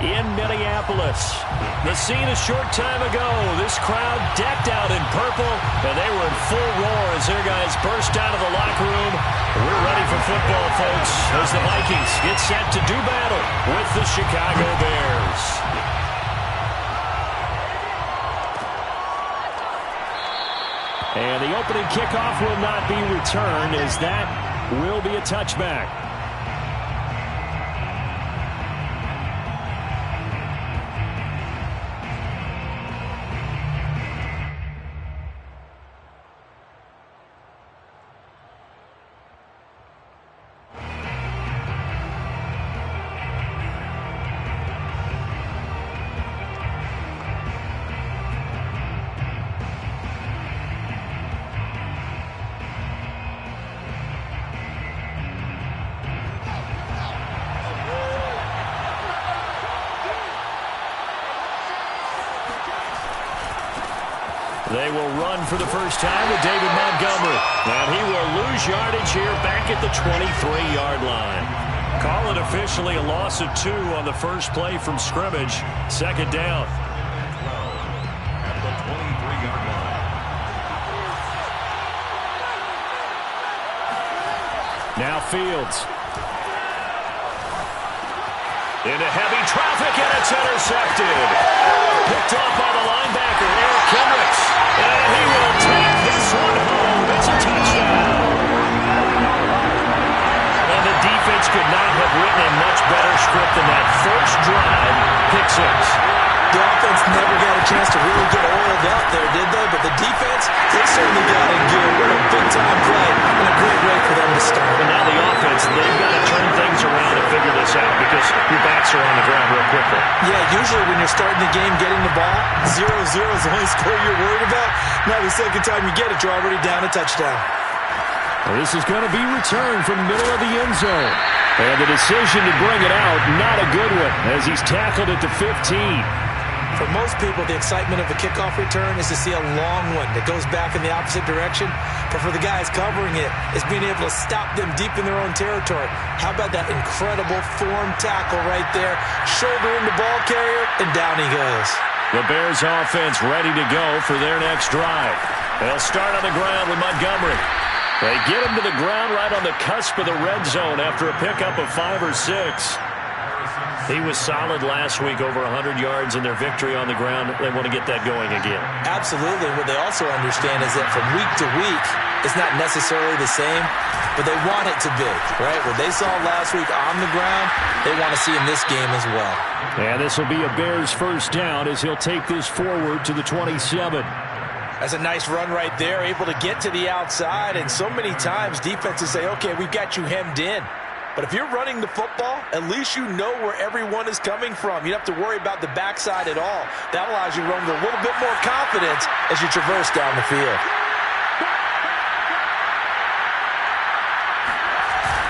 in Minneapolis. The scene a short time ago. This crowd decked out in purple, and they were in full roar as their guys burst out of the locker room. We're ready for football, folks, as the Vikings get set to do battle with the Chicago Bears. And the opening kickoff will not be returned, as that will be a touchback. They will run for the first time with David Montgomery. And he will lose yardage here back at the 23-yard line. Call it officially a loss of 2 on the first play from scrimmage. Second down. At the 23-yard line. Now Fields. Into heavy traffic, and it's intercepted. Picked off by the linebacker, Eric Kendricks. And he will take this one home. It's a touchdown. And the defense could not have written a much better script than that first drive. Pick 6. The offense never got a chance to really get oiled up there, did they? But the defense, they certainly got in gear. What a big-time play and a great way for them to start. And now the offense, they've got to turn things around and figure this out because your backs are on the ground real quickly. Yeah, usually when you're starting the game getting the ball, 0-0 is the only score you're worried about. Now the second time you get it, you're already down a touchdown. Well, this is going to be returned from the middle of the end zone. And the decision to bring it out, not a good one, as he's tackled at the 15. For most people, the excitement of a kickoff return is to see a long one that goes back in the opposite direction. But for the guys covering it, it's being able to stop them deep in their own territory. How about that incredible form tackle right there? Shoulder in the ball carrier, and down he goes. The Bears offense ready to go for their next drive. They'll start on the ground with Montgomery. They get him to the ground right on the cusp of the red zone after a pickup of 5 or 6. He was solid last week, over 100 yards in their victory on the ground. They want to get that going again. Absolutely. What they also understand is that from week to week, it's not necessarily the same, but they want it to be, right? What they saw last week on the ground, they want to see in this game as well. And this will be a Bears first down as he'll take this forward to the 27. That's a nice run right there, able to get to the outside, and so many times defenses say, okay, we've got you hemmed in. But if you're running the football, at least you know where everyone is coming from. You don't have to worry about the backside at all. That allows you to run with a little bit more confidence as you traverse down the field.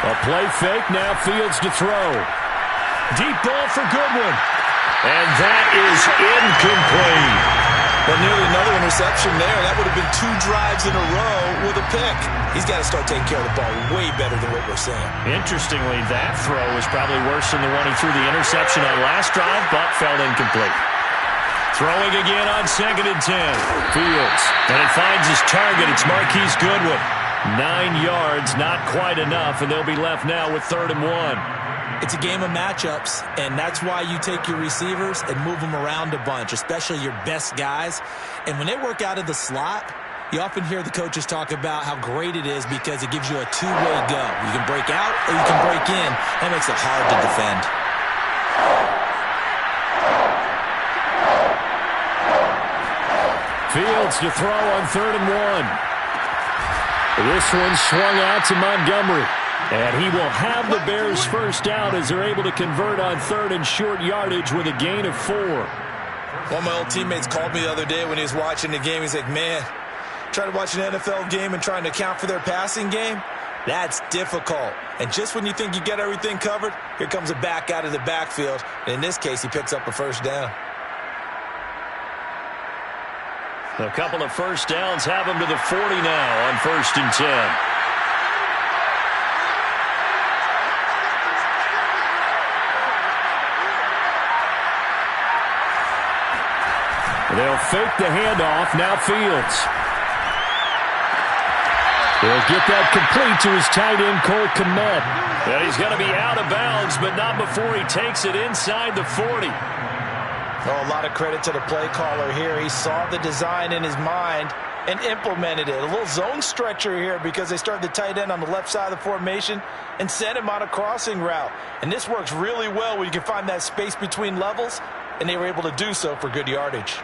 A play fake, now Fields to throw. Deep ball for Goodwin. And that is incomplete. Well, nearly another interception there. That would have been 2 drives in a row with a pick. He's got to start taking care of the ball way better than what we're seeing. Interestingly, that throw was probably worse than the one he threw the interception on last drive, but fell incomplete. Throwing again on 2nd and 10. Fields. And it finds his target. It's Marquise Goodwin. 9 yards, not quite enough, and they'll be left now with 3rd and 1. It's a game of matchups, and that's why you take your receivers and move them around a bunch, especially your best guys. And when they work out of the slot, you often hear the coaches talk about how great it is because it gives you a two-way go. You can break out or you can break in. That makes it hard to defend. Fields to throw on 3rd and 1. This one swung out to Montgomery. And he will have the Bears first down as they're able to convert on 3rd and short yardage with a gain of 4. One of my old teammates called me the other day when he was watching the game. He's like, man, trying to watch an NFL game and trying to account for their passing game, that's difficult. And just when you think you get everything covered, here comes a back out of the backfield. And in this case, he picks up a first down. A couple of first downs have him to the 40 now on 1st and 10. They'll fake the handoff. Now Fields. He'll get that complete to his tight end, Cole Kmet. And he's going to be out of bounds, but not before he takes it inside the 40. Oh, a lot of credit to the play caller here. He saw the design in his mind and implemented it. A little zone stretcher here because they started the tight end on the left side of the formation and sent him on a crossing route. And this works really well when you can find that space between levels, and they were able to do so for good yardage.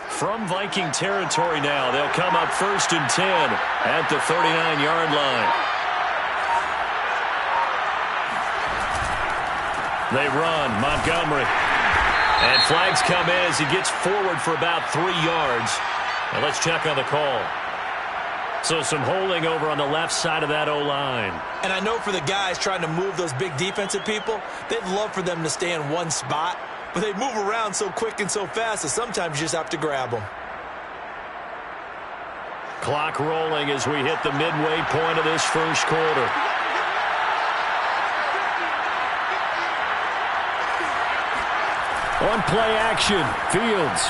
From Viking territory now, they'll come up 1st and 10 at the 39-yard line. They run, Montgomery. And flags come in as he gets forward for about 3 yards. Now let's check on the call. So some holding over on the left side of that O-line. And I know for the guys trying to move those big defensive people, they'd love for them to stay in one spot. But they move around so quick and so fast that sometimes you just have to grab them. Clock rolling as we hit the midway point of this first quarter. On play action, Fields.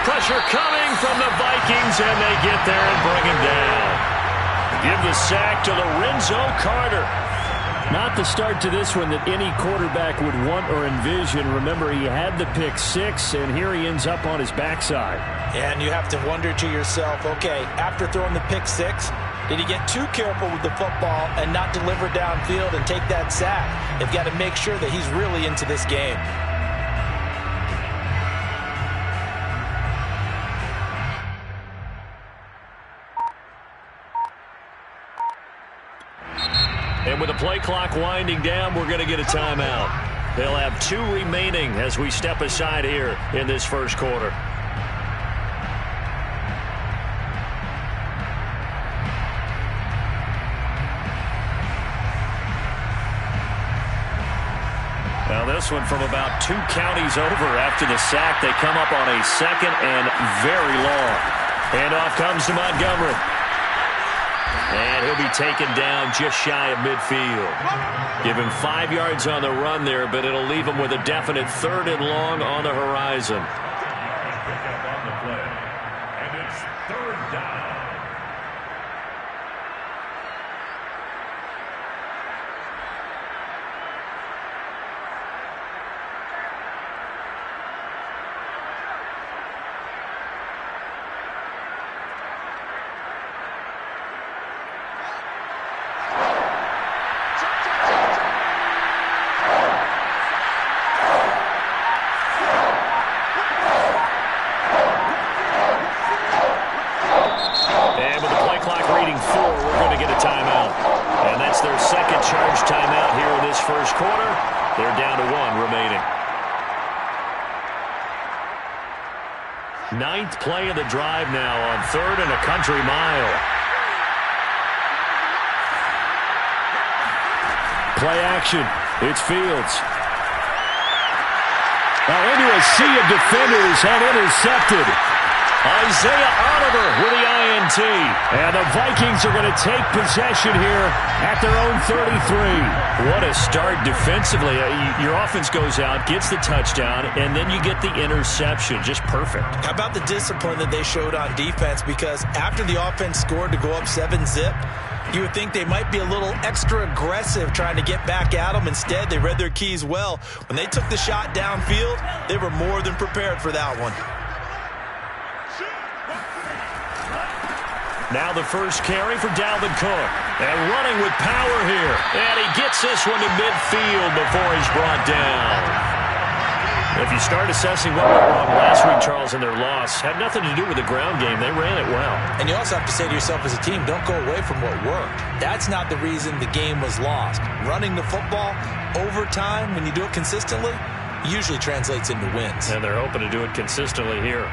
Pressure coming from the Vikings, and they get there and bring him down. Give the sack to Lorenzo Carter. Not the start to this one that any quarterback would want or envision. Remember, he had the pick 6, and here he ends up on his backside. And you have to wonder to yourself, okay, after throwing the pick 6, did he get too careful with the football and not deliver downfield and take that sack? They've got to make sure that he's really into this game. And with the play clock winding down, we're going to get a timeout. They'll have 2 remaining as we step aside here in this first quarter. Now this one from about 2 counties over after the sack. They come up on a 2nd and very long. Handoff comes to Montgomery. And he'll be taken down just shy of midfield. Give him 5 yards on the run there, but it'll leave him with a definite 3rd and long on the horizon. Pick up on the play, and it's 3rd down. First quarter, they're down to 1 remaining. 9th play of the drive now on 3rd and a country mile. Play action. It's Fields. Now into a sea of defenders and intercepted. Isaiah Oliver with the INT. And the Vikings are going to take possession here at their own 33. What a start defensively. Your offense goes out, gets the touchdown, and then you get the interception. Just perfect. How about the discipline that they showed on defense? Because after the offense scored to go up 7-zip, you would think they might be a little extra aggressive trying to get back at them. Instead, they read their keys well. When they took the shot downfield, they were more than prepared for that one. Now the first carry for Dalvin Cook. And running with power here. And he gets this one to midfield before he's brought down. If you start assessing what went wrong last week, Charles, in their loss, had nothing to do with the ground game. They ran it well. And you also have to say to yourself as a team, don't go away from what worked. That's not the reason the game was lost. Running the football over time, when you do it consistently, usually translates into wins. And they're hoping to do it consistently here.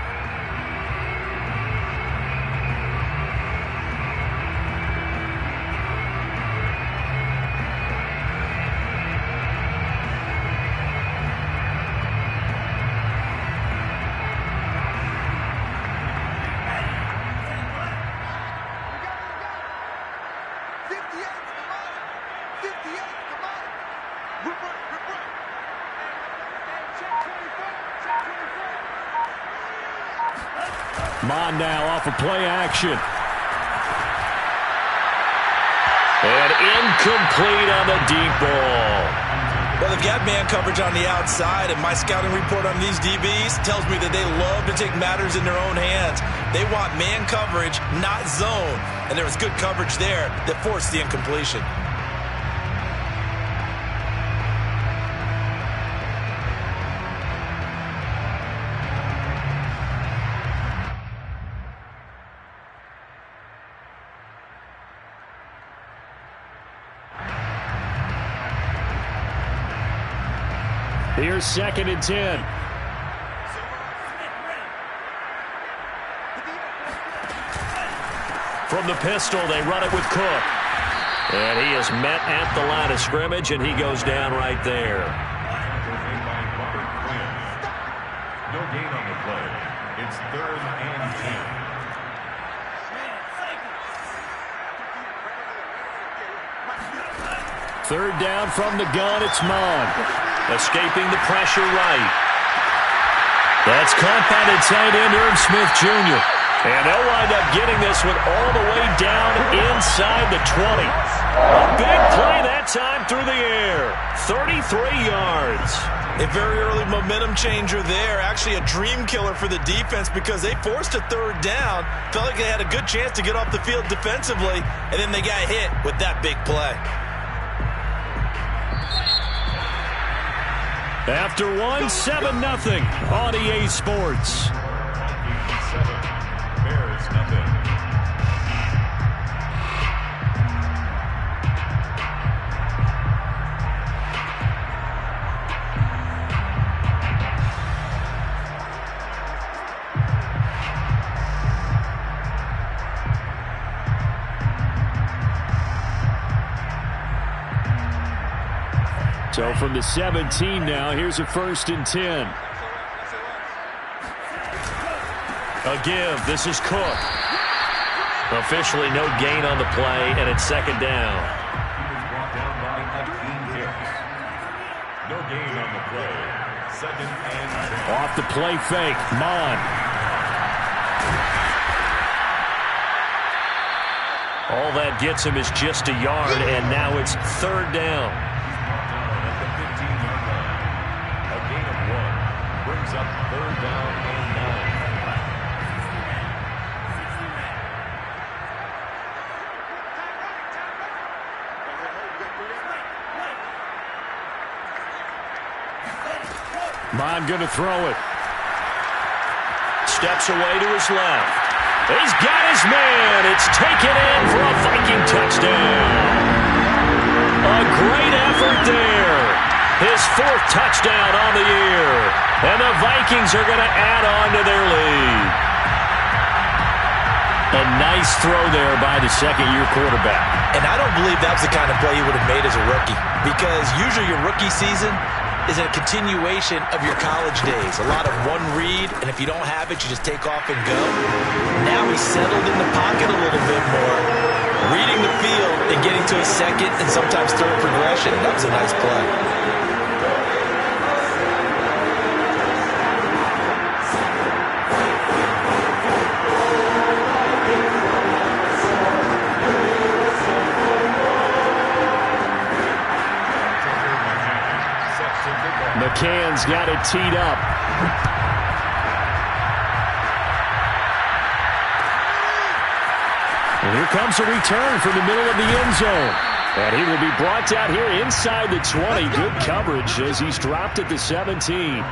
Mon now off of play action. And incomplete on the deep ball. Well, they've got man coverage on the outside, and my scouting report on these DBs tells me that they love to take matters in their own hands. They want man coverage, not zone. And there was good coverage there that forced the incompletion. Here's 2nd and 10. From the pistol, they run it with Cook. And he is met at the line of scrimmage, and he goes down right there. No gain on the play. It's 3rd and 10. Third down from the gun, it's Mon. Escaping the pressure right. That's caught by the tight end, Irv Smith Jr. And they'll wind up getting this one all the way down inside the 20. A big play that time through the air. 33 yards. A very early momentum changer there. Actually a dream killer for the defense because they forced a 3rd down. Felt like they had a good chance to get off the field defensively, and then they got hit with that big play. After 7-0 on EA Sports. 7, Bears nothing. So from the 17 now, here's a 1st and 10. A give. This is Cook. Officially no gain on the play, and it's 2nd down. He was brought down by 18 hits. No gain on the play. 2nd and 10. Off the play fake. Mon. All that gets him is just a yard, and now it's 3rd down. Brings up 3rd down and 9. Mon going to throw it. Steps away to his left. He's got his man. It's taken in for a Viking touchdown. A great effort there. His 4th touchdown on the year. And the Vikings are going to add on to their lead. A nice throw there by the 2nd-year quarterback. And I don't believe that was the kind of play he would have made as a rookie. Because usually your rookie season is a continuation of your college days. A lot of one read, and if you don't have it, you just take off and go. Now he's settled in the pocket a little bit more, reading the field and getting to a 2nd and sometimes 3rd progression. That was a nice play. McCann's got it teed up. And here comes a return from the middle of the end zone. And he will be brought down here inside the 20. Good coverage as he's dropped at the 17.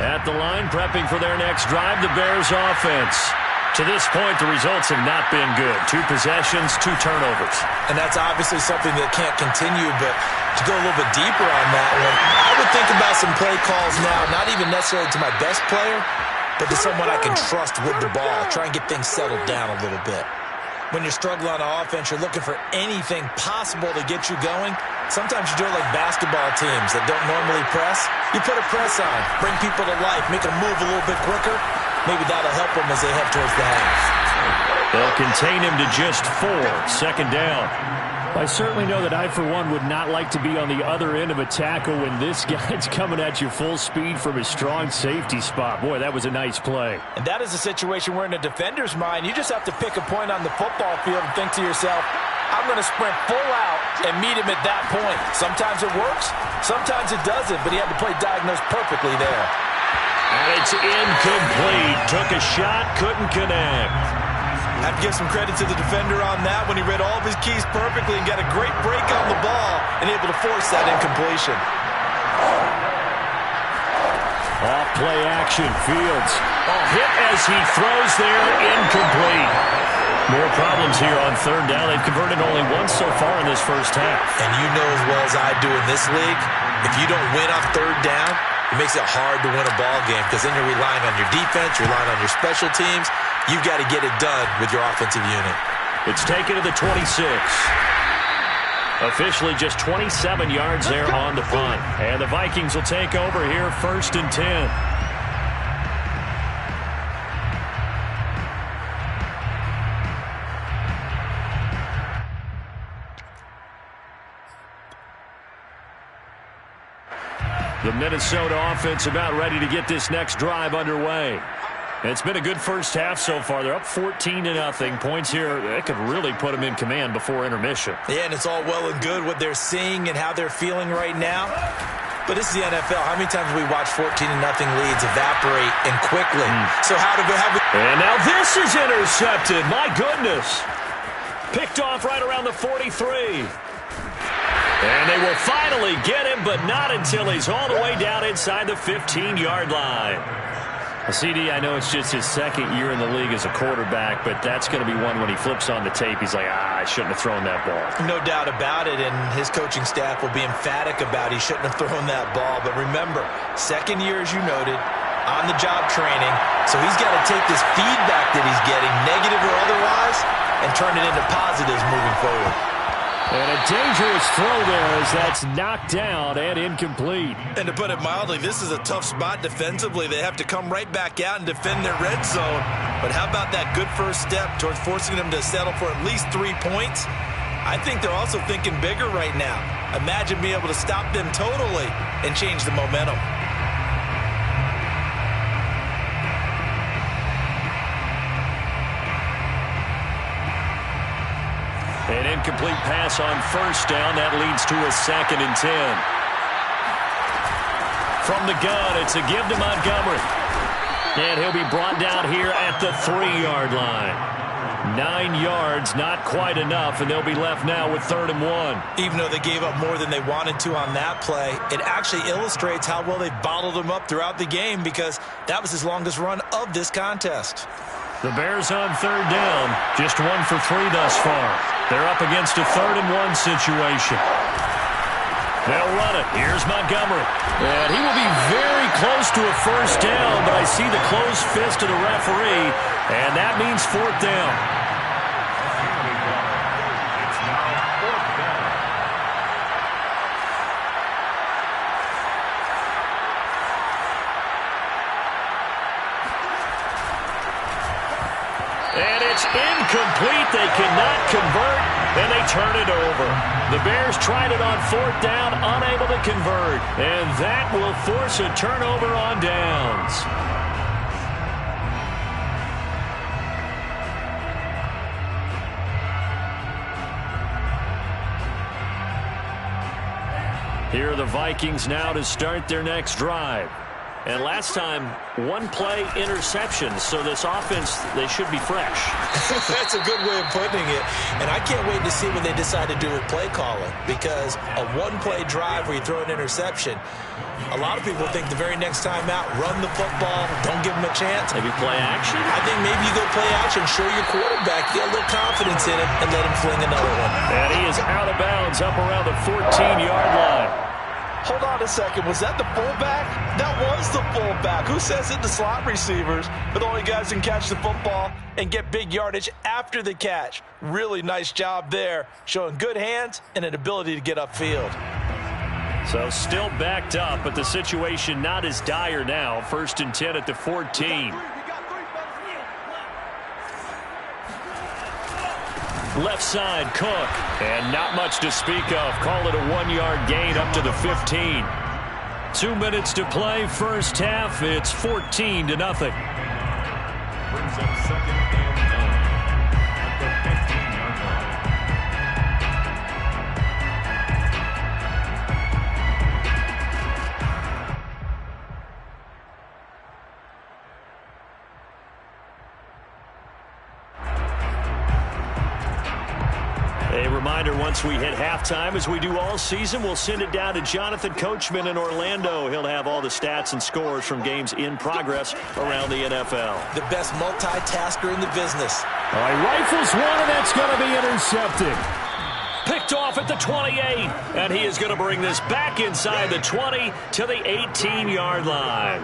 At the line, prepping for their next drive, the Bears offense. To this point, the results have not been good. 2 possessions, 2 turnovers. And that's obviously something that can't continue, but to go a little bit deeper on that one, I would think about some play calls now, not even necessarily to my best player, but to someone I can trust with the ball. Try and get things settled down a little bit. when you're struggling on offense, you're looking for anything possible to get you going. Sometimes you do it like basketball teams that don't normally press. You put a press on, bring people to life, make them move a little bit quicker. Maybe that'll help them as they head towards the half. They'll contain him to just 4. Second down. I certainly know that I, for one, would not like to be on the other end of a tackle when this guy's coming at you full speed from his strong safety spot. Boy, that was a nice play. And that is a situation where in a defender's mind, you just have to pick a point on the football field and think to yourself, I'm going to sprint full out and meet him at that point. Sometimes it works, sometimes it doesn't, but he had to play diagnosed perfectly there. And it's incomplete. Took a shot, couldn't connect. I have to give some credit to the defender on that when he read all of his keys perfectly and got a great break on the ball and able to force that incompletion. Off play action, Fields. Hit as he throws there, incomplete. More problems here on third down. They've converted only once so far in this first half. And you know as well as I do in this league, if you don't win on third down, it makes it hard to win a ball game because then you're relying on your defense, you're relying on your special teams. You've got to get it done with your offensive unit. It's taken to the 26. Officially just 27 yards there on the punt. And the Vikings will take over here, 1st and 10. The Minnesota offense about ready to get this next drive underway. It's been a good first half so far. They're up 14-0. Points here, they could really put them in command before intermission. Yeah, and it's all well and good what they're seeing and how they're feeling right now. But this is the NFL. How many times have we watched 14-0 leads evaporate and quickly? So how do we have... And now this is intercepted. My goodness. Picked off right around the 43. And they will finally get him, but not until he's all the way down inside the 15-yard line. CD, I know it's just his second year in the league as a quarterback, but that's going to be one when he flips on the tape. He's like, I shouldn't have thrown that ball. No doubt about it, and his coaching staff will be emphatic about he shouldn't have thrown that ball. But remember, second year, as you noted, on-the-job training, so he's got to take this feedback that he's getting, negative or otherwise, and turn it into positives moving forward. And a dangerous throw there as that's knocked down and incomplete. And to put it mildly, this is a tough spot defensively. They have to come right back out and defend their red zone. But how about that good first step towards forcing them to settle for at least 3 points? I think they're also thinking bigger right now. Imagine being able to stop them totally and change the momentum. An incomplete pass on first down. That leads to a 2nd and 10. From the gun, it's a give to Montgomery. And he'll be brought down here at the 3-yard line. 9 yards, not quite enough, and they'll be left now with 3rd and 1. Even though they gave up more than they wanted to on that play, it actually illustrates how well they bottled them up throughout the game because that was his longest run of this contest. The Bears on 3rd down, just 1 for 3 thus far. They're up against a 3rd and 1 situation. They'll run it. Here's Montgomery. And he will be very close to a first down, but I see the closed fist of the referee, and that means 4th down. It's now 4th down. And it's incomplete. They cannot convert, and they turn it over. The Bears tried it on 4th down, unable to convert. And that will force a turnover on downs. Here are the Vikings now to start their next drive. And last time, 1-play interceptions. So this offense, they should be fresh. That's a good way of putting it. And I can't wait to see what they decide to do with play calling. Because a 1-play drive where you throw an interception, a lot of people think the very next time out, run the football, don't give them a chance. Maybe play action? I think maybe you go play action, show your quarterback, get a little confidence in him, and let him fling another one. And he is out of bounds up around the 14-yard line. Hold on a second. Was that the fullback? That was the fullback. Who says it? The slot receivers are the only guys who can catch the football and get big yardage after the catch. Really nice job there, showing good hands and an ability to get upfield. So still backed up, but the situation not as dire now. 1st and 10 at the 14. Left side, Cook. And not much to speak of. Call it a 1-yard gain up to the 15. 2 minutes to play, first half. It's 14-0. Brings up 2nd and 9 at the 15-yard line. A reminder, once we hit halftime, as we do all season, we'll send it down to Jonathan Coachman in Orlando. He'll have all the stats and scores from games in progress around the NFL. The best multitasker in the business. All right, rifles one, and that's going to be intercepted. Picked off at the 28, and he is going to bring this back inside the 20 to the 18-yard line.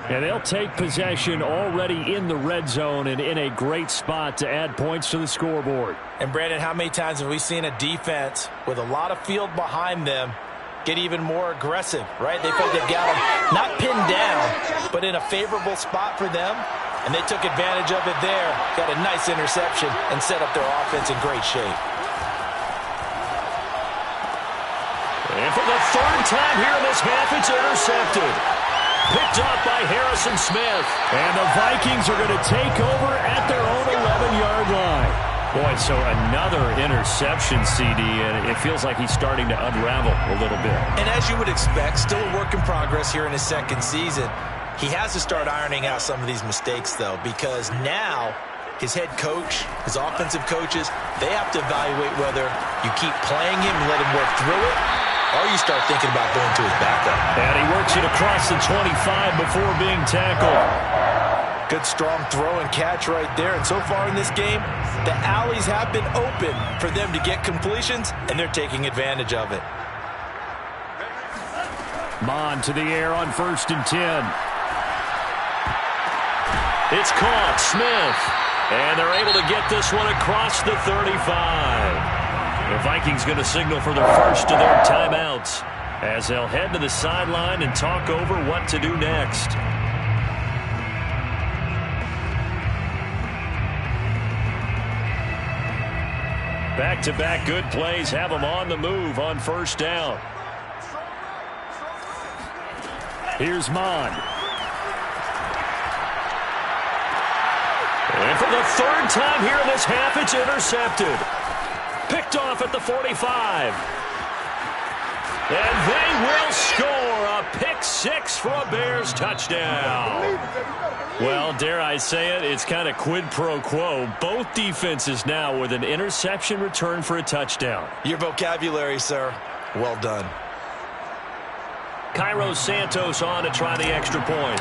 And they'll take possession already in the red zone and in a great spot to add points to the scoreboard. And, Brandon, how many times have we seen a defense with a lot of field behind them get even more aggressive, right? They feel they've got them not pinned down, but in a favorable spot for them, and they took advantage of it there. Got a nice interception and set up their offense in great shape. And for the 3rd time here in this half, it's intercepted. Picked off by Harrison Smith. And the Vikings are going to take over at their own 11-yard line. Boy, so another interception, CD, and it feels like he's starting to unravel a little bit. And as you would expect, still a work in progress here in his 2nd season. He has to start ironing out some of these mistakes, though, because now his head coach, his offensive coaches, they have to evaluate whether you keep playing him and let him work through it, or you start thinking about going to his backup. And he works it across the 25 before being tackled. Good strong throw and catch right there. And so far in this game, the alleys have been open for them to get completions, and they're taking advantage of it. Mon to the air on 1st and 10. It's caught, Smith. And they're able to get this one across the 35. The Vikings going to signal for their first of their timeouts as they'll head to the sideline and talk over what to do next. Back-to-back good plays have them on the move on 1st down. Here's Mon. And for the 3rd time here in this half, it's intercepted. Picked off at the 45. And they will score a pick-6 for a Bears touchdown. Well, dare I say it, it's kind of quid pro quo. Both defenses now with an interception return for a touchdown. Your vocabulary, sir. Well done. Cairo Santos on to try the extra point.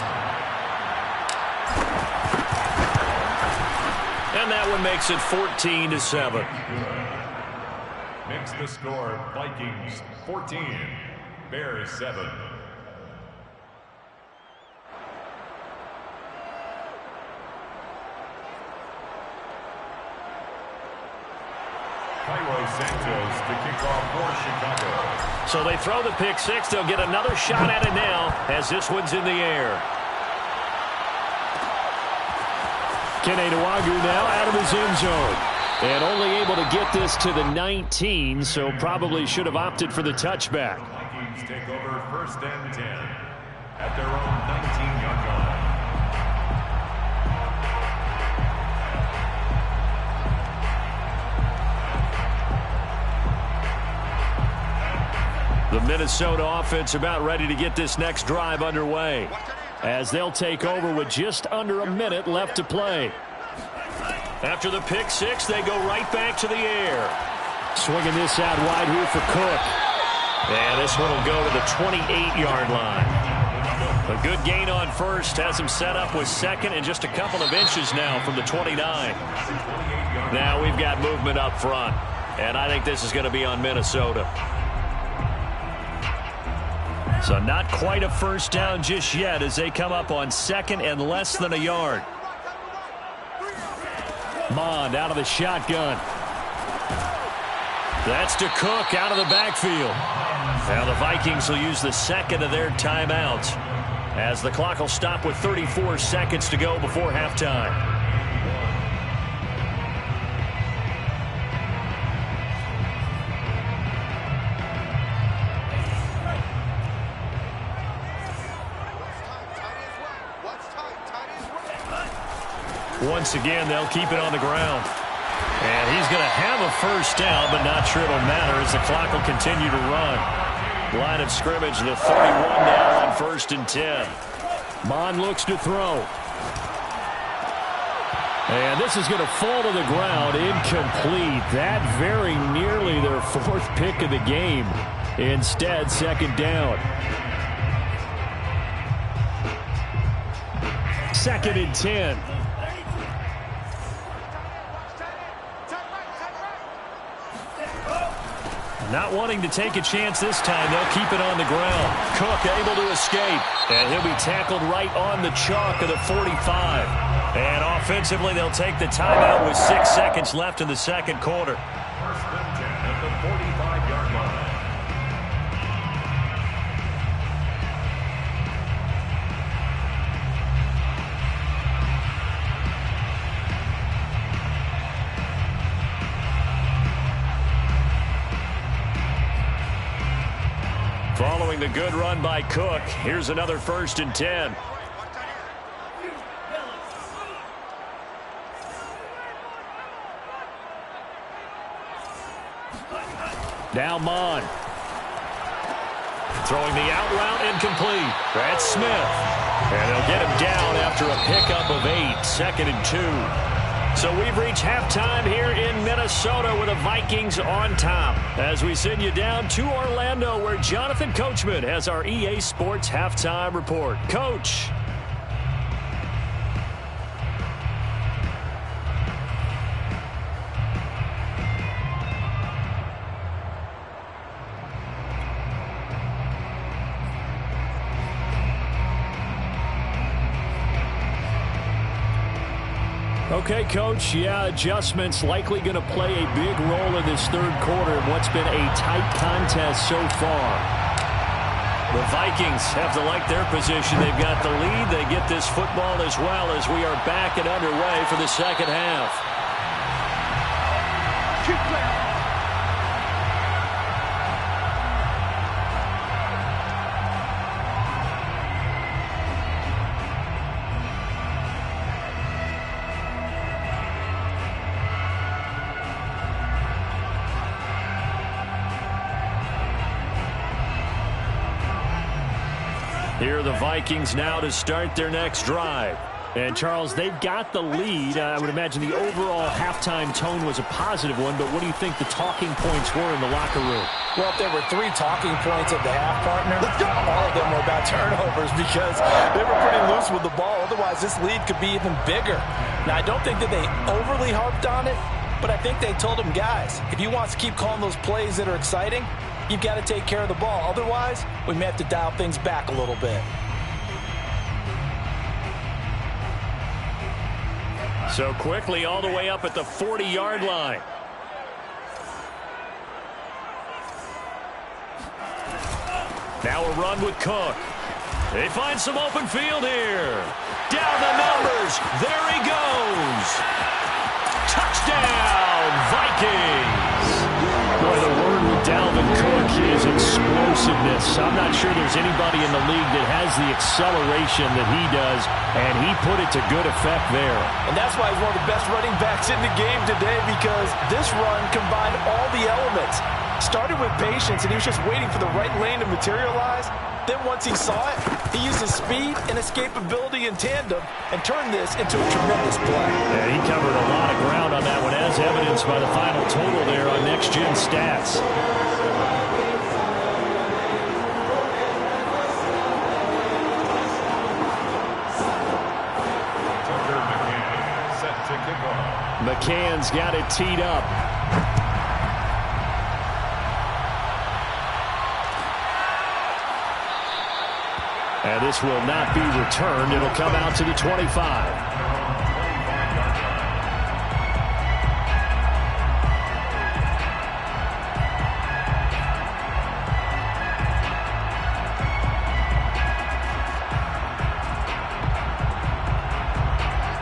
And that one makes it 14-7. Makes the score Vikings 14, Bears 7. Cairo Santos to kick off for Chicago. So they throw the pick-6. They'll get another shot at it now as this one's in the air. Kene Nwangwu now out of his end zone. And only able to get this to the 19, so probably should have opted for the touchback. Vikings take over 1st and 10 at their own 19-yard line. The Minnesota offense about ready to get this next drive underway as they'll take over with just under a minute left to play. After the pick-6, they go right back to the air. Swinging this out wide here for Cook. And this one will go to the 28-yard line. A good gain on 1st has him set up with 2nd and just a couple of inches now from the 29. Now we've got movement up front, and I think this is going to be on Minnesota. So not quite a first down just yet as they come up on second and less than a yard. Mond out of the shotgun. That's to Cook out of the backfield. Now the Vikings will use the second of their timeouts as the clock will stop with 34 seconds to go before halftime. Once again, they'll keep it on the ground. And he's going to have a first down, but not sure it'll matter as the clock will continue to run. Line of scrimmage, the 31 now on 1st and 10. Mond looks to throw. And this is going to fall to the ground, incomplete. That very nearly their 4th pick of the game. Instead, 2nd down. 2nd and 10. Not wanting to take a chance this time, they'll keep it on the ground. Cook able to escape, and he'll be tackled right on the chalk of the 45. And offensively, they'll take the timeout with 6 seconds left in the second quarter. 1st and 10 at the 45-yard line. Following the good run by Cook, here's another 1st and 10. Now Mond. Throwing the out route incomplete. That's Smith. And they'll get him down after a pickup of 8, 2nd and 2. So we've reached halftime here in Minnesota with the Vikings on top. As we send you down to Orlando where Jonathan Coachman has our EA Sports Halftime Report. Coach. Okay, Coach, yeah, adjustments likely going to play a big role in this 3rd quarter in what's been a tight contest so far. The Vikings have to like their position. They've got the lead. They get this football as well as we are back and underway for the second half. Here are the Vikings now to start their next drive. And, Charles, they've got the lead. I would imagine the overall halftime tone was a positive one, but what do you think the talking points were in the locker room? Well, if there were 3 talking points at the half, partner, all of them were about turnovers because they were pretty loose with the ball. Otherwise, this lead could be even bigger. Now, I don't think that they overly harped on it, but I think they told them, guys, if you want to keep calling those plays that are exciting, you've got to take care of the ball. Otherwise, we may have to dial things back a little bit. So quickly all the way up at the 40-yard line. Now a run with Cook. They find some open field here. Down the numbers. There he goes. Touchdown, Vikings. Boy, the word with Dalvin Cook is explosiveness. I'm not sure there's anybody in the league that has the acceleration that he does, and he put it to good effect there. And that's why he's one of the best running backs in the game today, because this run combined all the elements. Started with patience, and he was just waiting for the right lane to materialize. Then once he saw it, he used his speed and escapability in tandem and turned this into a tremendous play. Yeah, he covered a lot of ground on that one, as evidenced by the final total there on Next Gen Stats. Set to kick off. McCann's got it teed up. And this will not be returned. It'll come out to the 25.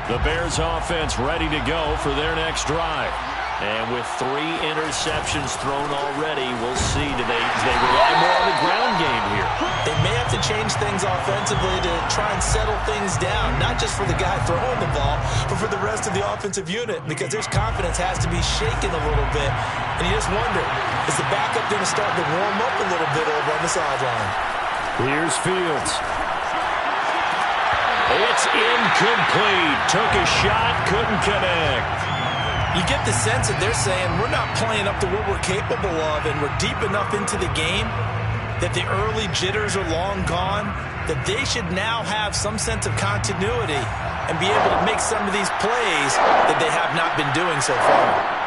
The Bears offense ready to go for their next drive. And with 3 interceptions thrown already, we'll see. Do they rely more on the ground game here? They may have to change things offensively to try and settle things down, not just for the guy throwing the ball, but for the rest of the offensive unit, because their confidence has to be shaken a little bit. And you just wonder, is the backup going to start to warm up a little bit over on the sideline? Here's Fields. It's incomplete. Took a shot, couldn't connect. You get the sense that they're saying we're not playing up to what we're capable of, and we're deep enough into the game that the early jitters are long gone, that they should now have some sense of continuity and be able to make some of these plays that they have not been doing so far.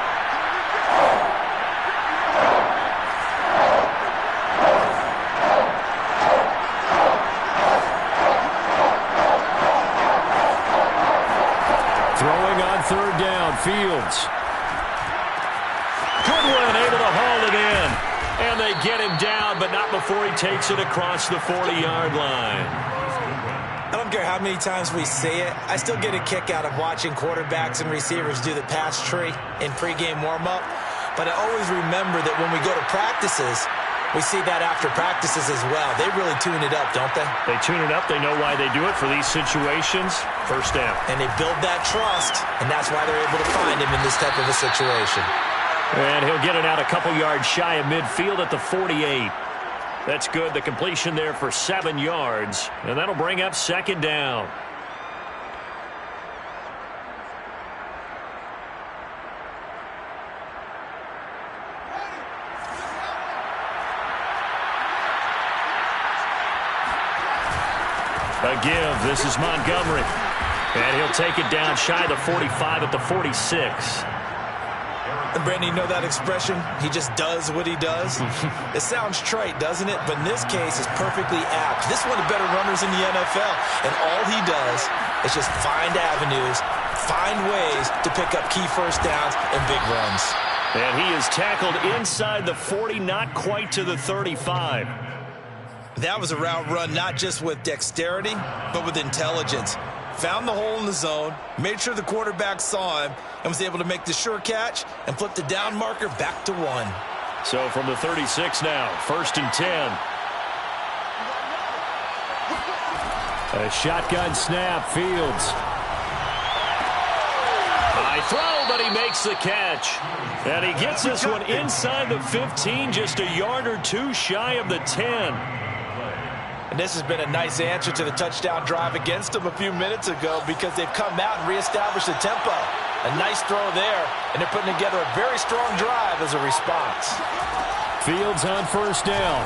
Third down, Fields. Goodwin able to haul it in. And they get him down, but not before he takes it across the 40-yard line. I don't care how many times we say it, I still get a kick out of watching quarterbacks and receivers do the pass tree in pregame warm-up. But I always remember that when we go to practices, we see that after practices as well. They really tune it up, don't they? They tune it up. They know why they do it for these situations. First down. And they build that trust, and that's why they're able to find him in this type of a situation. And he'll get it out a couple yards shy of midfield at the 48. That's good. The completion there for 7 yards, and that'll bring up second down. A give. This is Montgomery. And he'll take it down shy of the 45 at the 46. And Brandon, you know that expression? He just does what he does? It sounds trite, doesn't it? But in this case, it's perfectly apt. This is one of the better runners in the NFL. And all he does is just find avenues, find ways to pick up key first downs and big runs. And he is tackled inside the 40, not quite to the 35. That was a route run not just with dexterity, but with intelligence. Found the hole in the zone, made sure the quarterback saw him, and was able to make the sure catch and flip the down marker back to 1. So from the 36 now, 1st and 10. A shotgun snap, Fields. High throw, but he makes the catch. And he gets this one inside the 15, just a yard or two shy of the 10. And this has been a nice answer to the touchdown drive against them a few minutes ago, because they've come out and reestablished the tempo. A nice throw there, and they're putting together a very strong drive as a response. Fields on 1st down.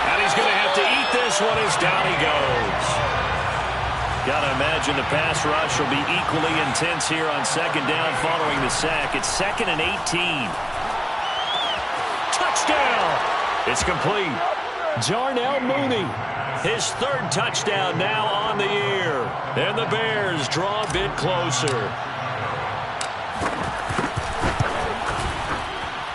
And he's going to have to eat this one as down he goes. Got to imagine the pass rush will be equally intense here on 2nd down following the sack. It's 2nd and 18. Touchdown! It's complete. Jarnell Mooney, his 3rd touchdown now on the year. And the Bears draw a bit closer.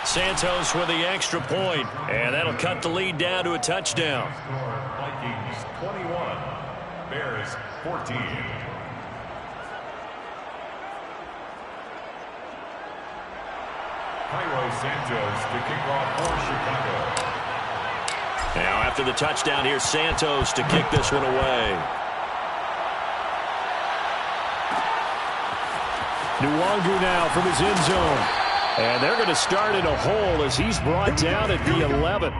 Santos with the extra point, and that'll cut the lead down to a touchdown. Vikings 21, Bears 14. Cairo Santos to kick off for Chicago. Now after the touchdown, here's Santos to kick this one away. Nwangu now from his end zone. And they're going to start in a hole as he's brought down at the 11.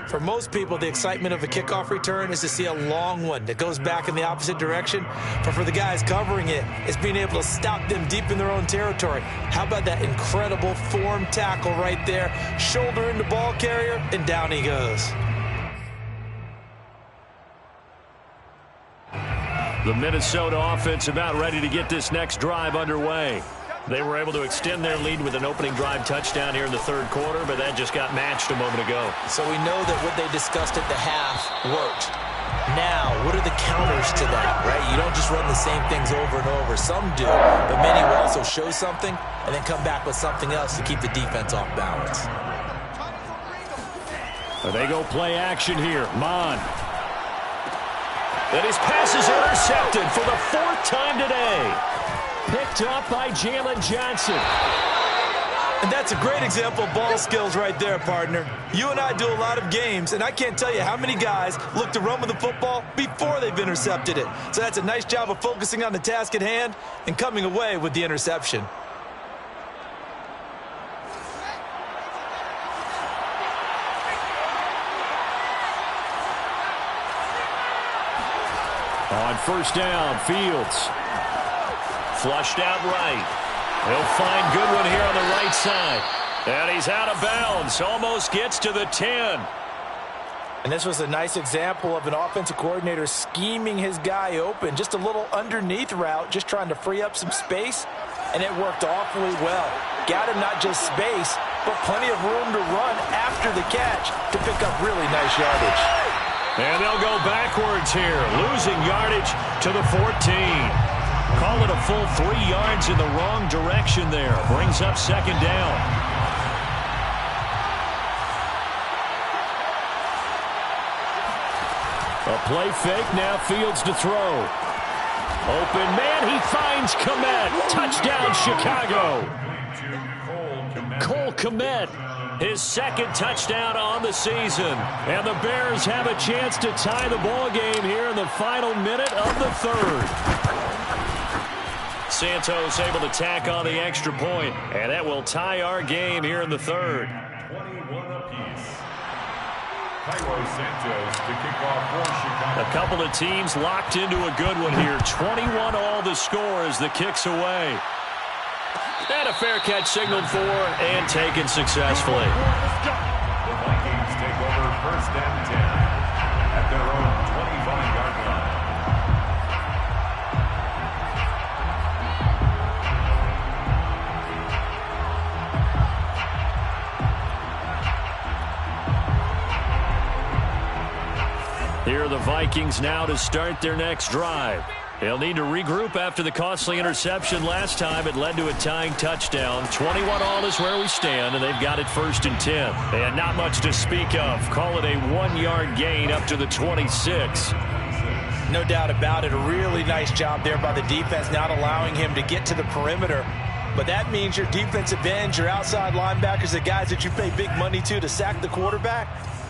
For most people, the excitement of a kickoff return is to see a long one that goes back in the opposite direction. But for the guys covering it, it's being able to stop them deep in their own territory. How about that incredible form tackle right there? Shoulder in the ball carrier, and down he goes. The Minnesota offense about ready to get this next drive underway. They were able to extend their lead with an opening drive touchdown here in the third quarter, but that just got matched a moment ago. So we know that what they discussed at the half worked. Now, what are the counters to that, right? You don't just run the same things over and over. Some do, but many will also show something and then come back with something else to keep the defense off balance. They go play action here. Mon. And his pass is intercepted for the fourth time today. Picked up by Jalen Johnson. And that's a great example of ball skills right there, partner. You and I do a lot of games, and I can't tell you how many guys look to run with the football before they've intercepted it. So that's a nice job of focusing on the task at hand and coming away with the interception. On first down, Fields. Flushed out right. He'll find Goodwin here on the right side. And he's out of bounds. Almost gets to the 10. And this was a nice example of an offensive coordinator scheming his guy open. Just a little underneath route, just trying to free up some space. And it worked awfully well. Got him not just space, but plenty of room to run after the catch to pick up really nice yardage. And they'll go backwards here, losing yardage to the 14. Call it a full 3 yards in the wrong direction there. Brings up second down. A play fake, now Fields to throw. Open man, he finds Kmet. Touchdown, Chicago. Cole Kmet, his second touchdown on the season. And the Bears have a chance to tie the ball game here in the final minute of the third. Santos able to tack on the extra point, and that will tie our game here in the third. 21 apiece. Cairo Santos to kick off for Chicago. A couple of teams locked into a good one here. 21 all the score as the kick's away. And a fair catch signaled for and taken successfully. The Vikings take over first and 10 at their own 25-yard line. Here are the Vikings now to start their next drive. They'll need to regroup after the costly interception last time. It led to a tying touchdown. 21 all is where we stand, and they've got it first and 10. And not much to speak of. Call it a 1-yard gain up to the 26. No doubt about it. A really nice job there by the defense, not allowing him to get to the perimeter. But that means your defensive ends, your outside linebackers, the guys that you pay big money to sack the quarterback,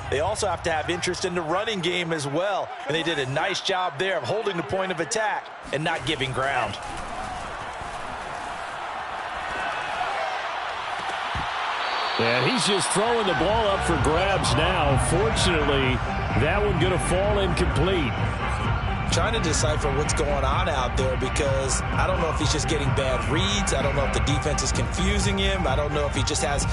they also have to have interest in the running game as well. And they did a nice job there of holding the point of attack and not giving ground. And he's just throwing the ball up for grabs now. Fortunately, that one going to fall incomplete. Trying to decipher what's going on out there because I don't know if he's just getting bad reads. I don't know if the defense is confusing him. I don't know if he just has,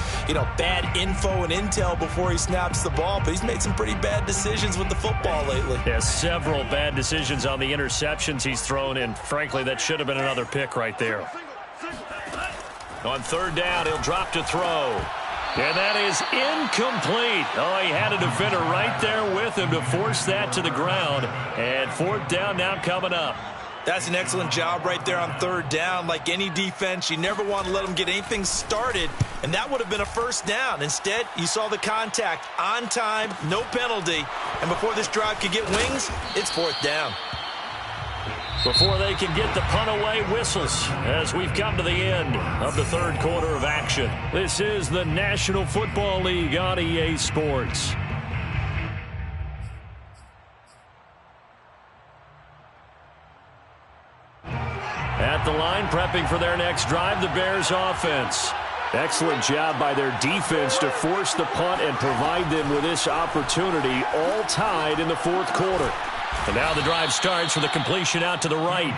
bad info and intel before he snaps the ball. But he's made some pretty bad decisions with the football lately. Yeah, several bad decisions on the interceptions he's thrown in. Frankly, that should have been another pick right there. On third down, he'll drop to throw. And that is incomplete. Oh, he had a defender right there with him to force that to the ground. And fourth down now coming up. That's an excellent job right there on third down. Like any defense, you never want to let them get anything started. And that would have been a first down. Instead, you saw the contact on time, no penalty. And before this drive could get wings, it's fourth down. Before they can get the punt away, whistles as we've come to the end of the third quarter of action. This is the National Football League on EA Sports. At the line, prepping for their next drive, the Bears offense. Excellent job by their defense to force the punt and provide them with this opportunity, all tied in the fourth quarter. And now the drive starts with a completion out to the right.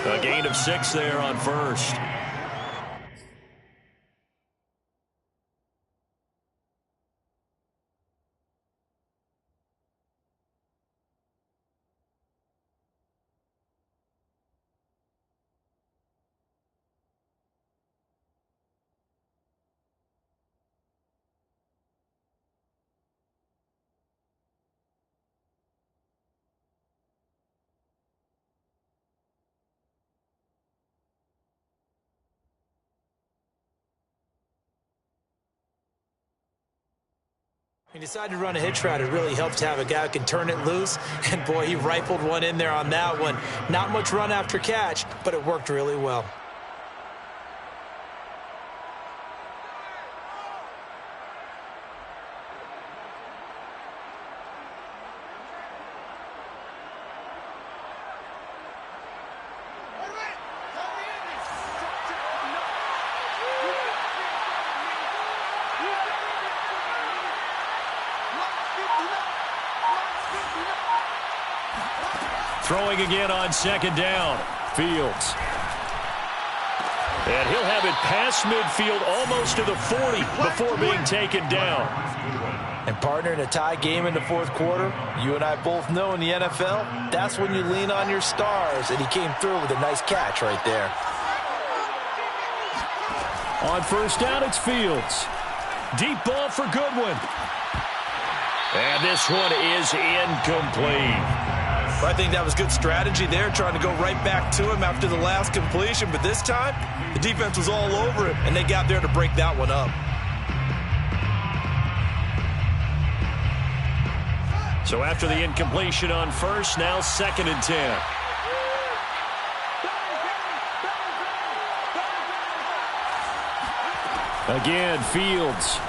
A gain of 6 there on first. He decided to run a hitch route. It really helps to have a guy who can turn it loose. And, boy, he rifled one in there on that one. Not much run after catch, but it worked really well. Throwing again on second down. Fields. And he'll have it past midfield almost to the 40 before being taken down. And, partner, in a tie game in the fourth quarter, you and I both know in the NFL, that's when you lean on your stars. And he came through with a nice catch right there. On first down, it's Fields. Deep ball for Goodwin. And this one is incomplete. I think that was good strategy there, trying to go right back to him after the last completion. But this time, the defense was all over him, and they got there to break that one up. So after the incompletion on first, now 2nd and 10. Again, Fields.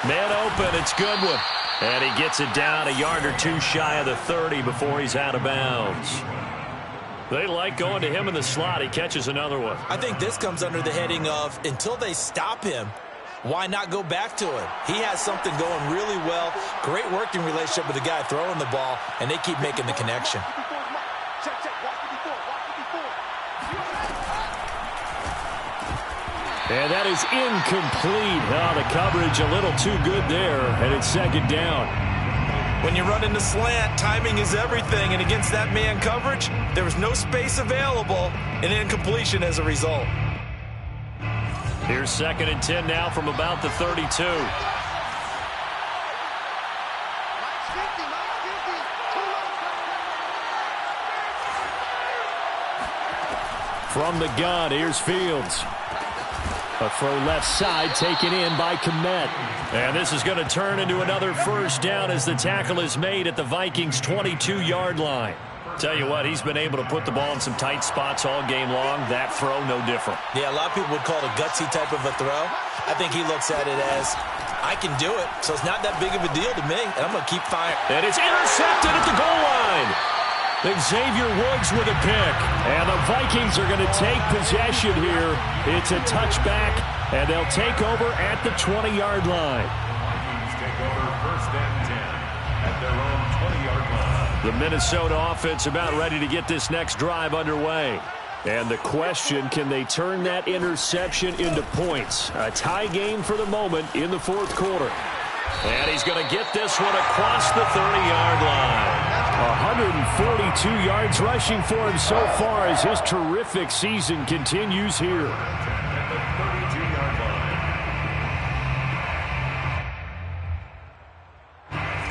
Man open, it's Goodwin. And he gets it down a yard or two shy of the 30 before he's out of bounds. They like going to him in the slot. He catches another one. I think this comes under the heading of, until they stop him, why not go back to him? He has something going really well. Great working relationship with the guy throwing the ball, and they keep making the connection. And that is incomplete. Oh, the coverage a little too good there, and it's 2nd down. When you run into slant, timing is everything, and against that man coverage, there was no space available, and incompletion as a result. Here's 2nd and 10 now from about the 32. From the gun, here's Fields. A throw left side taken in by Komet. And this is going to turn into another first down as the tackle is made at the Vikings' 22-yard line. Tell you what, he's been able to put the ball in some tight spots all game long. That throw, no different. Yeah, a lot of people would call it a gutsy type of a throw. I think he looks at it as, I can do it, so it's not that big of a deal to me, and I'm going to keep firing. And it's intercepted at the goal line. Xavier Woods with a pick. And the Vikings are going to take possession here. It's a touchback, and they'll take over at the 20-yard line. Take over 1st and 10 at their own 20-yard line. The Minnesota offense about ready to get this next drive underway. And the question, can they turn that interception into points? A tie game for the moment in the fourth quarter. And he's going to get this one across the 30-yard line. 142 yards rushing for him so far as his terrific season continues here.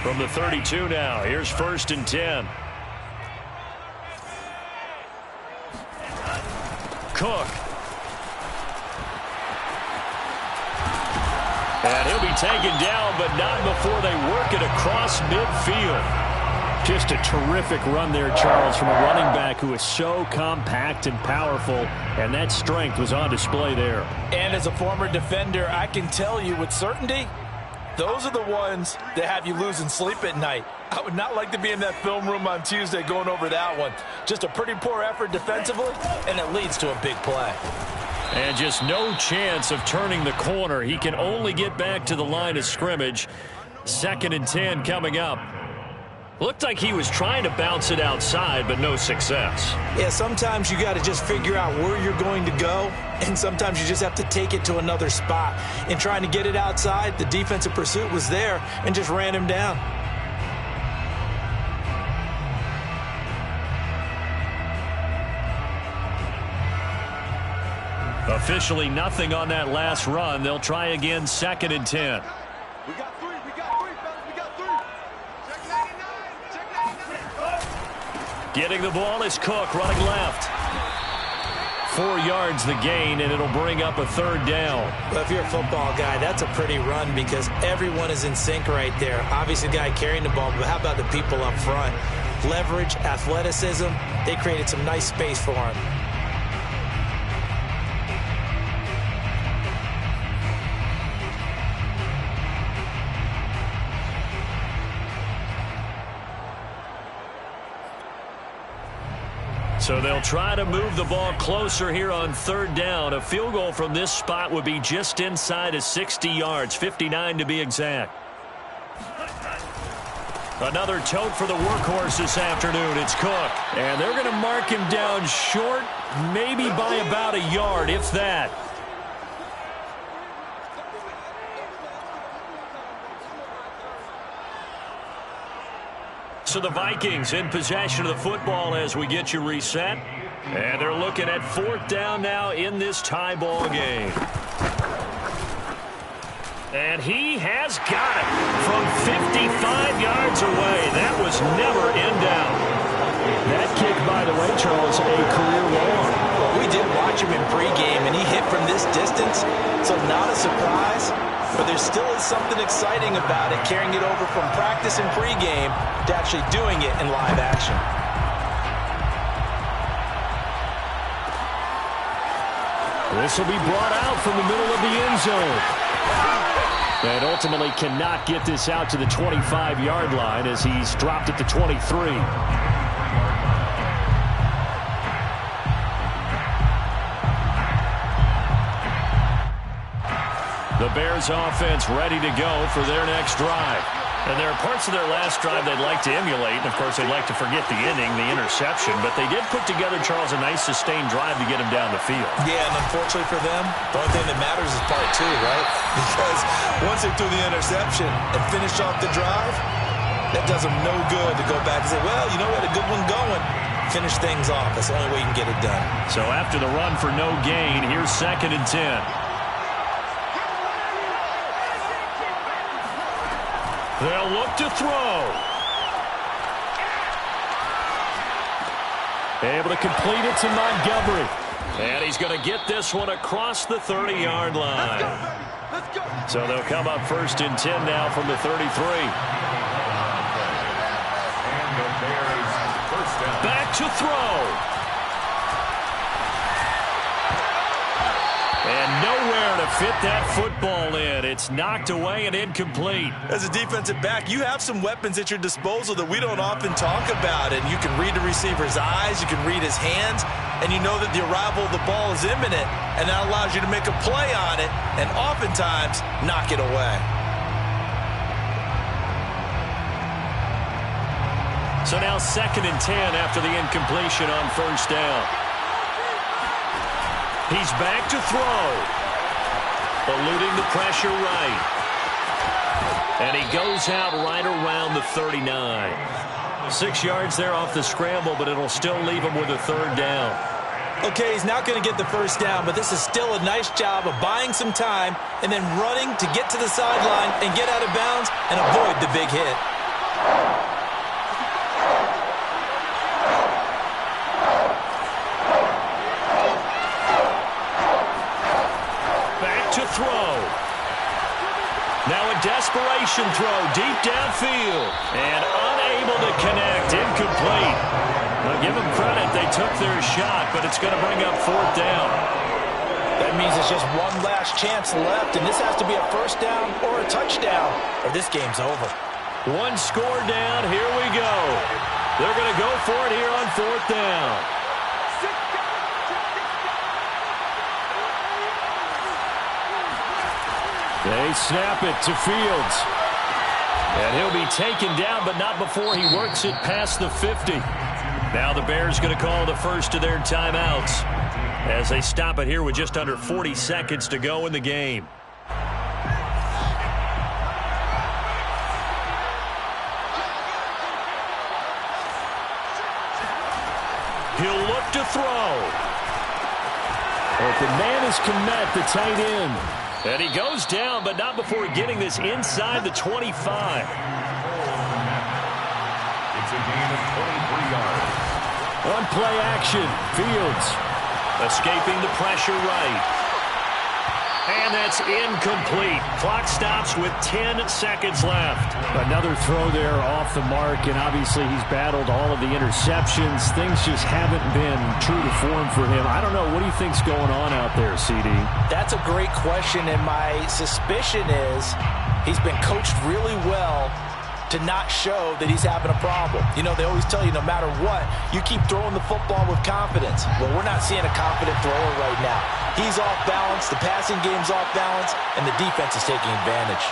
From the 32 now, here's 1st and 10. Cook. And he'll be taken down, but not before they work it across midfield. Just a terrific run there, Charles, from a running back who is so compact and powerful, and that strength was on display there. And as a former defender, I can tell you with certainty, those are the ones that have you losing sleep at night. I would not like to be in that film room on Tuesday going over that one. Just a pretty poor effort defensively, and it leads to a big play. And just no chance of turning the corner. He can only get back to the line of scrimmage. 2nd and 10 coming up. Looked like he was trying to bounce it outside, but no success. Yeah, sometimes you got to just figure out where you're going to go, and sometimes you just have to take it to another spot. In trying to get it outside, the defensive pursuit was there and just ran him down. Officially nothing on that last run. They'll try again, 2nd and 10. We got three, fellas, we got three. Check 99, Getting the ball is Cook running left. 4 yards the gain, and it'll bring up a 3rd down. Well, if you're a football guy, that's a pretty run because everyone is in sync right there. Obviously, the guy carrying the ball, but how about the people up front? Leverage, athleticism, they created some nice space for him. So they'll try to move the ball closer here on 3rd down. A field goal from this spot would be just inside of 60 yards, 59 to be exact. Another tote for the workhorse this afternoon. It's Cook. And they're going to mark him down short, maybe by about a yard, if that. So the Vikings in possession of the football as we get you reset. And they're looking at 4th down now in this tie ball game. And he has got it from 55 yards away. That was never in doubt. That kick, by the way, Charles, a career long. We did watch him in pregame, and he hit from this distance, so not a surprise. But there still is something exciting about it, carrying it over from practice and pregame to actually doing it in live action. This will be brought out from the middle of the end zone. And ultimately cannot get this out to the 25-yard line as he's dropped at the 23. The Bears offense ready to go for their next drive. And there are parts of their last drive they'd like to emulate. And, of course, they'd like to forget the ending, the interception. But they did put together, Charles, a nice sustained drive to get him down the field. Yeah, and unfortunately for them, the only thing that matters is part 2, right? Because once they threw the interception and finished off the drive, that does them no good to go back and say, well, you know, we had a good one going. Finish things off. That's the only way you can get it done. So after the run for no gain, here's 2nd and 10. They'll look to throw. Able to complete it to Montgomery. And he's going to get this one across the 30-yard line. Let's go. So they'll come up 1st and 10 now from the 33. And the Bears first down. Back to throw. And nowhere to fit that football in. It's knocked away and incomplete. As a defensive back, you have some weapons at your disposal that we don't often talk about. And you can read the receiver's eyes, you can read his hands, and you know that the arrival of the ball is imminent, and that allows you to make a play on it and oftentimes knock it away. So now 2nd and 10 after the incompletion on 1st down. He's back to throw. Eluding the pressure right. And he goes out right around the 39. 6 yards there off the scramble, but it'll still leave him with a 3rd down. Okay, he's not going to get the 1st down, but this is still a nice job of buying some time and then running to get to the sideline and get out of bounds and avoid the big hit. Throw. Now a desperation throw deep downfield and unable to connect. Incomplete. Now give them credit. They took their shot, but it's going to bring up 4th down. That means it's just one last chance left, and this has to be a 1st down or a touchdown, or this game's over. One score down. Here we go. They're going to go for it here on 4th down. They snap it to Fields. And he'll be taken down, but not before he works it past the 50. Now the Bears going to call the first of their timeouts as they stop it here with just under 40 seconds to go in the game. He'll look to throw. Open man is Kmet, the tight end. And he goes down, but not before getting this inside the 25. It's a gain of 23 yards. On play action, Fields. Escaping the pressure right. And that's incomplete. Clock stops with 10 seconds left. Another throw there off the mark, and obviously he's battled all of the interceptions. Things just haven't been true to form for him. I don't know. What do you think's going on out there, CD? That's a great question, and my suspicion is he's been coached really well to not show that he's having a problem. You know, they always tell you no matter what, you keep throwing the football with confidence. Well, we're not seeing a confident thrower right now. He's off balance, the passing game's off balance, and the defense is taking advantage.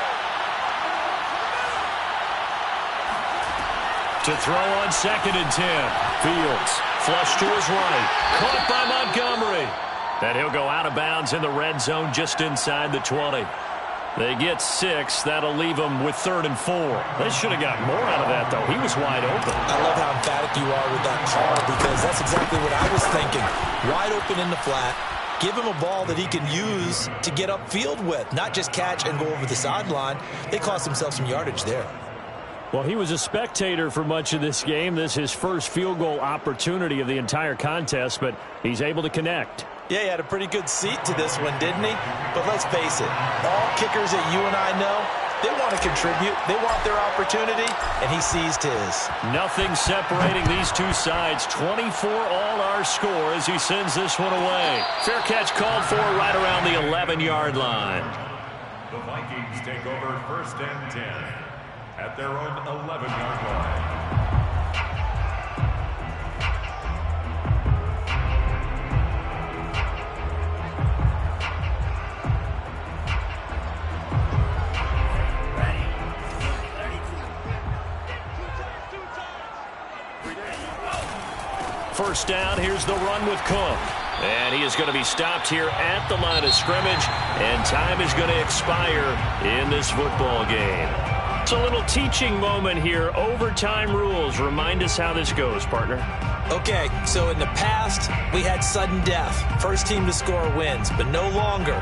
To throw on 2nd and 10. Fields, flush to his right. Caught by Montgomery. And he'll go out of bounds in the red zone just inside the 20. They get 6. That'll leave them with 3rd and 4. They should have got more out of that, though. He was wide open. I love how emphatic you are with that call because that's exactly what I was thinking. Wide open in the flat. Give him a ball that he can use to get upfield with, not just catch and go over the sideline. They cost themselves some yardage there. Well, he was a spectator for much of this game. This is his first field goal opportunity of the entire contest, but he's able to connect. Yeah, he had a pretty good seat to this one, didn't he? But let's face it, all kickers that you and I know, they want to contribute. They want their opportunity, and he seized his. Nothing separating these two sides. 24 all our score as he sends this one away. Fair catch called for right around the 11-yard line. The Vikings take over 1st and 10 at their own 11-yard line. First down, here's the run with Cook. And he is going to be stopped here at the line of scrimmage, and time is going to expire in this football game. It's a little teaching moment here. Overtime rules. Remind us how this goes, partner. Okay, so in the past, we had sudden death. First team to score wins, but no longer.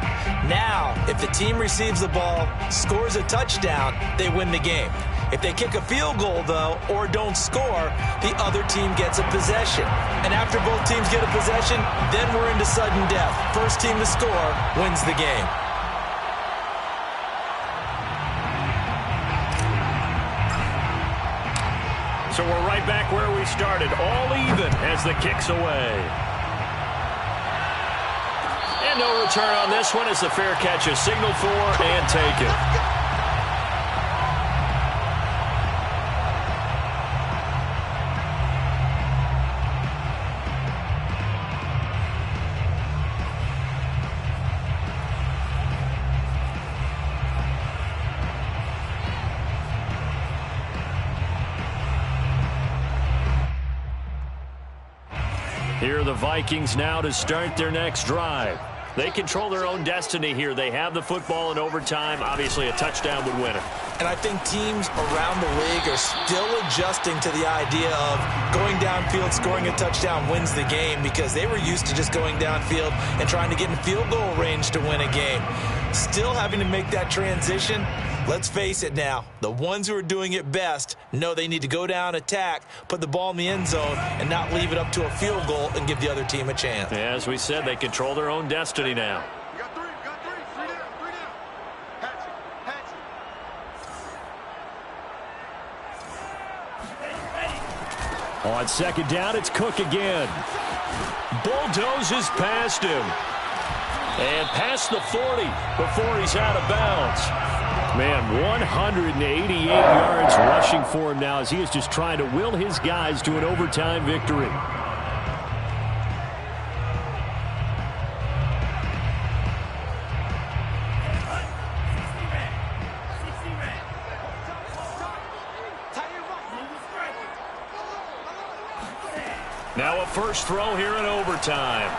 Now, if the team receives the ball, scores a touchdown, they win the game. If they kick a field goal, though, or don't score, the other team gets a possession. And after both teams get a possession, then we're into sudden death. First team to score wins the game. So we're right back where we started, all even as the kick's away. And no return on this one as the fair catch is signaled for and taken. Here are the Vikings now to start their next drive. They control their own destiny here. They have the football in overtime. Obviously, a touchdown would win it. And I think teams around the league are still adjusting to the idea of going downfield, scoring a touchdown wins the game because they were used to just going downfield and trying to get in field goal range to win a game. Still having to make that transition. Let's face it now, the ones who are doing it best know they need to go down, attack, put the ball in the end zone, and not leave it up to a field goal and give the other team a chance. Yeah, as we said, they control their own destiny now. We got three. Three down. Hatch it. On 2nd down, it's Cook again. Bulldozes past him. And past the 40 before he's out of bounds. Man, 188 yards rushing for him now as he is just trying to will his guys to an overtime victory. Now a first throw here in overtime.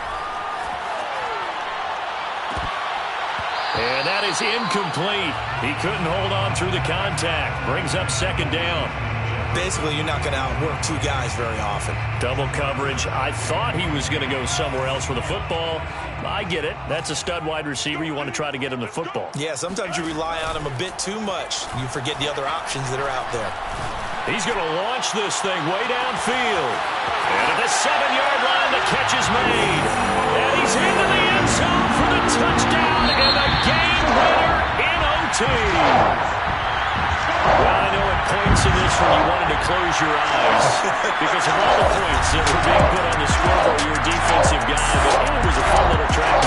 And that is incomplete. He couldn't hold on through the contact. Brings up 2nd down. Basically, you're not going to outwork two guys very often. Double coverage. I thought he was going to go somewhere else with the football. I get it. That's a stud wide receiver. You want to try to get him the football. Yeah, sometimes you rely on him a bit too much. You forget the other options that are out there. He's going to launch this thing way downfield. And at the 7-yard line, the catch is made. And he close your eyes because of all the points that were being put on the scoreboard. Your defensive guy, but it was a fun little track